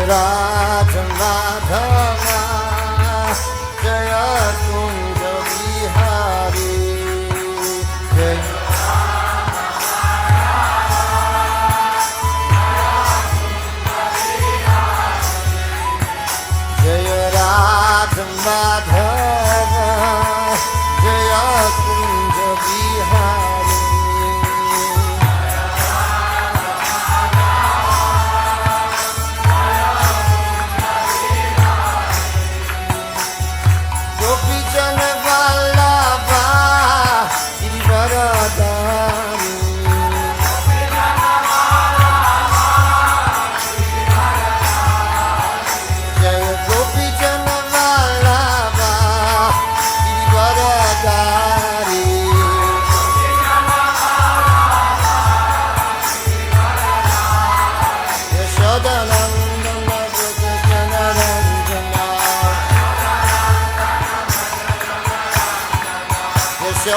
Radha Madhava Jai Kunj Bihari Jai Radha Madhava Jai Kunj Bihari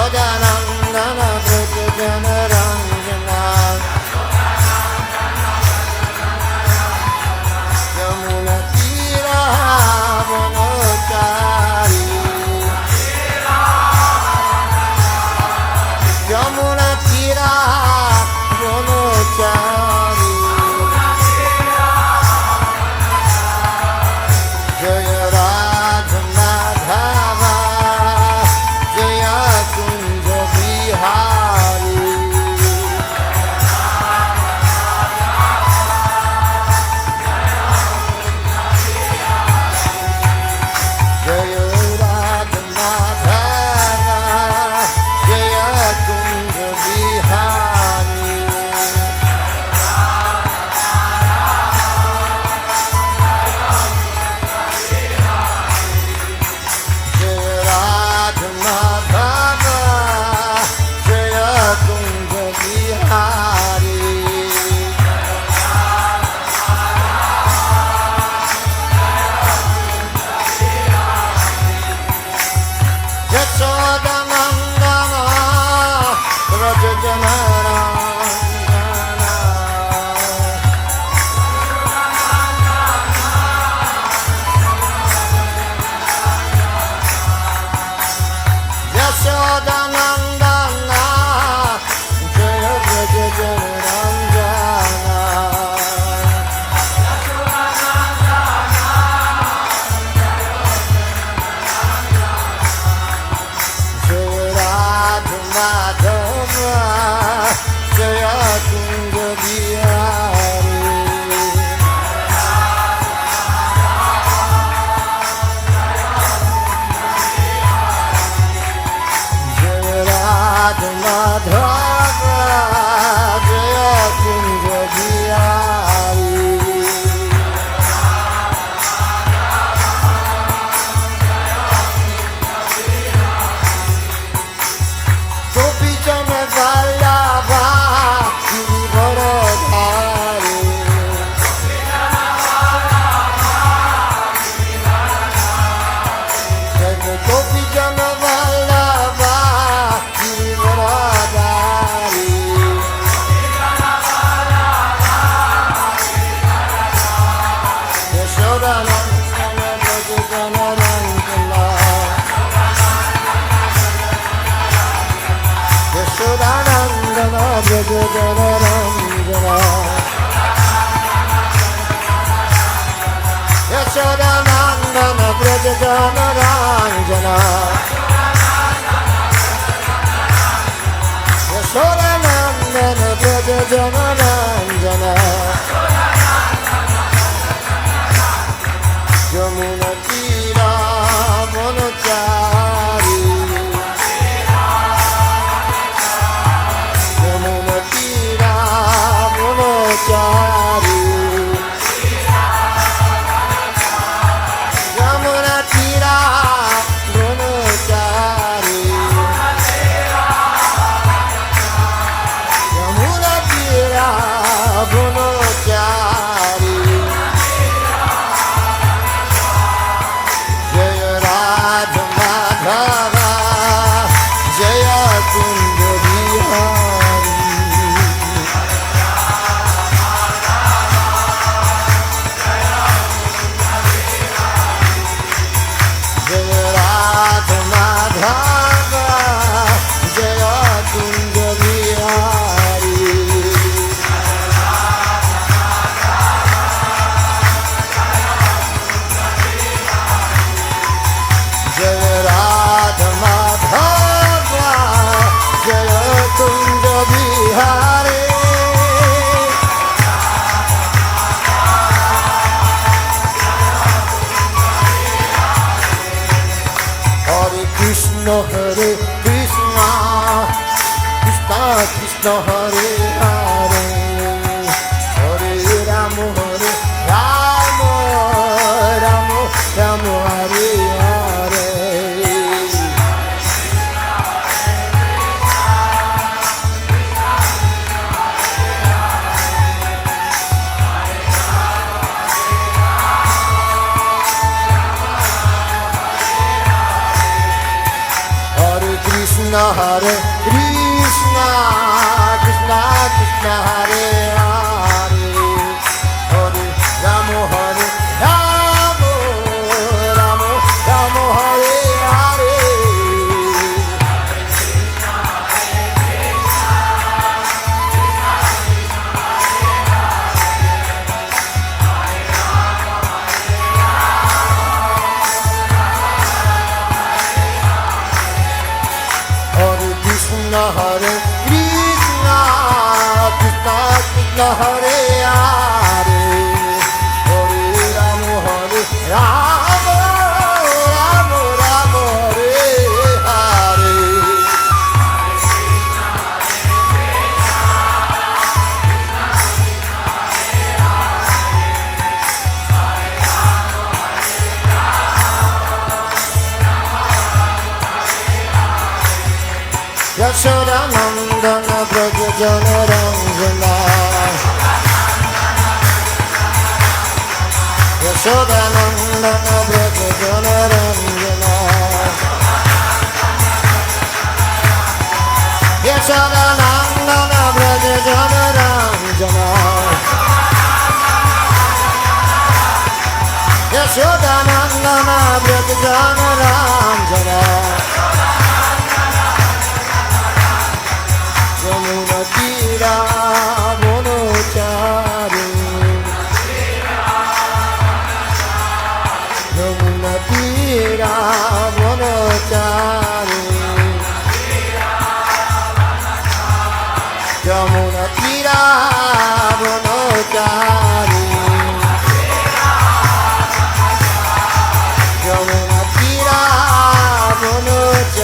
Yashodanandana Braja Janaranjana Yamuna Tira Vanachari Yamuna Tira Vanachari Jaya Radha Madhava Jaya Kunja Bihari Jaya Radha Madhava Jaya Kunja Bihari Jaya Radha Madhava Jaya Kunja Bihari Yashodanandana Braja Janaranjana Yashodanandana Jaya Braja Janaranjana Jaya Radha Madhava Jaya Kunja Bihari Jaya Radha Madhava Jaya Kunja Bihari Gopi Jana Vallabha Girivaradhari Gopi Jana Vallabha Girivaradhari Yashodanandana Braja Janaranjana Yashodanandana Braja Janaranjana Yashodanandana Braja Janaranjana Yashodanandana Braja Janaranjana Yamuna Tira Vanachari Yamuna Tira Vanachari Yamuna Tira Vanachari Yamuna Tira Hare Krishna, Krishna Krishna Hare Hare, Hare Rama Hare Rama, Rama Rama Hare Hare. Krishna Hare Krishna, Krishna Krishna Hare Hare, Hare Rama Hare Rama, Rama Rama Hare Hare. Krishna Hare Krishna, Krishna Krishna Hare Hare, Hare Rama Hare Rama, Rama Rama Hare Hare. Yashoda Nandana Braja Jana Ranjana, Yashoda Nandana Braja Jana Ranjana, Yashoda Nandana Braja Jana Ranjana, Yashoda Nandana Braja Jana Ranjana. Yamuna Tira Monochari, Yamuna Tira Monochari, Yamuna Tira Monochari, Yamuna Tira Monochari.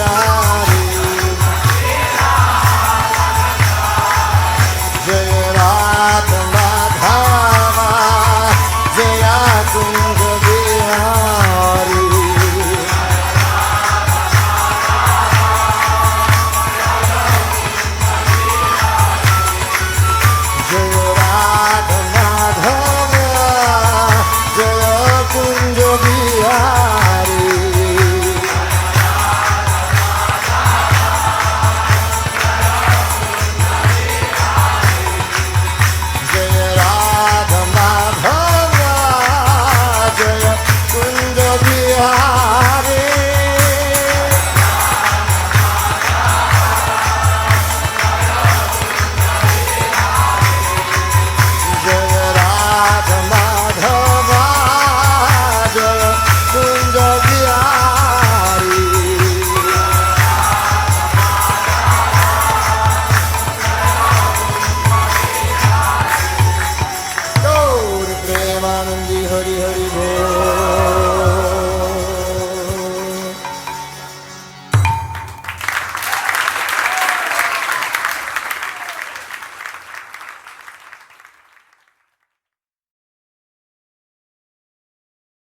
Hari Hari Bol.